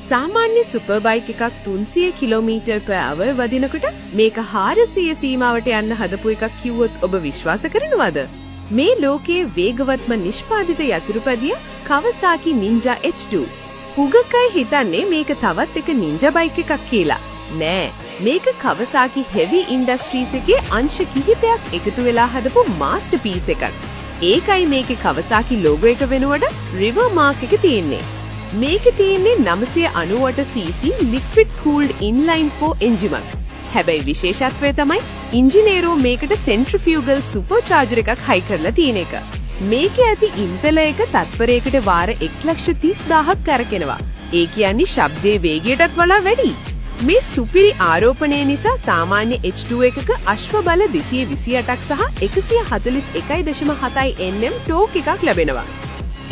සාමාන්‍ය super bike එකක් 300 km/h වදිනකොට මේක 400 සීමාවට යන්න හදපු එකක් කිව්වොත් ඔබ විශ්වාස කරනවද? මේ ලෝකයේ වේගවත්ම නිෂ්පාදිත යතුරුපැදිය Kawasaki Ninja H2. හුඟකයි හිතන්නේ මේක තවත් එක නින්ජා බයික් එකක් කියලා. නෑ, මේක Kawasaki Heavy Industries එකේ අංශ කිහිපයක් එකතු වෙලා හදපු මාස්ටර්පීස් එකක්. ඒකයි මේකේ Kawasaki logo එක වෙනුවට river mark එක තියෙන්නේ. මේකේ තියෙන්නේ 998cc liquid cooled inline 4 engine එකක්. හැබැයි විශේෂත්වය තමයි ඉංජිනේරෝ මේකට centrifugal supercharger එකක් හයි කරලා තියෙන එක. මේකේ ඇති ඉම්පෙලර් එක තත්පරයකට වාර 1,30,000ක් කරකිනවා. ඒ කියන්නේ ශබ්දයේ වේගයටත් වඩා වැඩි. මේ සුපිරි ආරෝපණය නිසා සාමාන්‍ය H2 එකක අශ්ව බල 228ක් සහ 141.7 Nm ටෝක් එකක් ලැබෙනවා.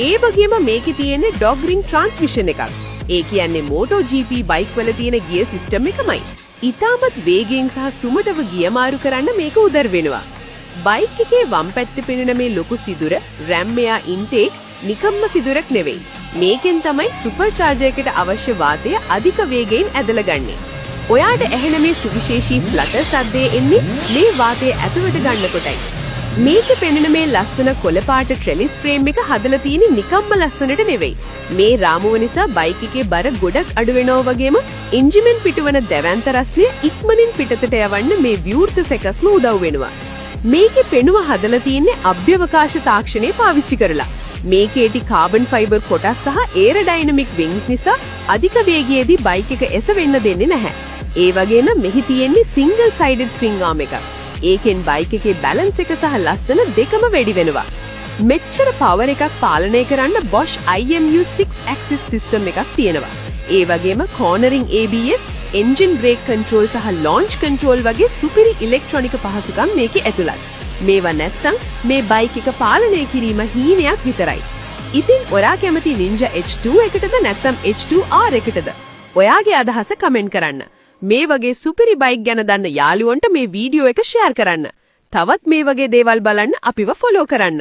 ඒ වගේම මේකේ තියෙන්නේ ඩොග් රින් ට්‍රාන්ස්මිෂන් එකක්. ඒ කියන්නේ MotoGP බයික් වල තියෙන ගියර් සිස්ටම් එකමයි. ඉතාමත් වේගයෙන් සහ සුමටව ගිය මාරු කරන්න මේක උදව් වෙනවා. බයික් එකේ වම් පැත්තේ පෙනෙන මේ ලොකු සිදුර RAM එයා ඉන්ටේක් නිකම්ම සිදුරක් නෙවෙයි. මේකෙන් තමයි සුපර් චාර්ජර් එකට අවශ්‍ය වාතය අධික වේගයෙන් ඇදලා ගන්නෙ. ඔයාට ඇහෙන මේ සුවිශේෂී ෆ්ලටර් සද්දේ එන්නේ මේ වාතය ඇතුළට ගන්න කොටයි. මේකේ පෙනෙන මේ ලස්සන කොළ පාට ට්‍රෙලිස් ෆ්‍රේම් එක හදලා තියෙන්නේ නිකම්ම ලස්සනට නෙවෙයි. මේ රාමුව නිසා බයික් එකේ බර ගොඩක් අඩු වෙනවා වගේම එන්ජිමෙන් පිටවන දැවැන්ත රස්නය ඉක්මනින් පිටතට යවන්න මේ ව්‍යූර්ත සැකස්ම උදව් වෙනවා. මේකේ පෙනුම හදලා තියෙන්නේ අභ්‍යවකාශ තාක්ෂණය පාවිච්චි කරලා. මේකේටි කාබන් ෆයිබර් කොටස් සහ ඒරොඩයිනමික් වින්ග්ස් නිසා අධික වේගයේදී බයික් එක එසවෙන්න දෙන්නේ නැහැ. ඒ වගේම මෙහි තියෙන්නේ සිංගල් සයිඩඩ් ස්විංග් ආම් එකක්. ඒකෙන් බයික් එකේ බැලන්ස් එක සහ ලස්සන දෙකම වැඩි වෙනවා. මෙච්චර පවර් එකක් පාලනය කරන්න Bosch IMU 6 axis system එකක් තියෙනවා. ඒ වගේම cornering ABS, engine brake control සහ launch control වගේ සුපිරි ඉලෙක්ට්‍රොනික පහසුකම් මේකේ ඇතුළත්. මේවා නැත්තම් මේ බයික් එක පාලනය කිරීම හීනයක් විතරයි. ඉතින් ඔයා කැමති Ninja H2 එකටද නැත්නම් H2R එකටද? ඔයාගේ අදහස කමෙන්ට් කරන්න. මේ වගේ සුපිරි බයික් ගැන දන්න යාළුවන්ට මේ වීඩියෝ එක ෂෙයාර් කරන්න. තවත් මේ වගේ දේවල් බලන්න අපිව ෆලෝ කරන්න.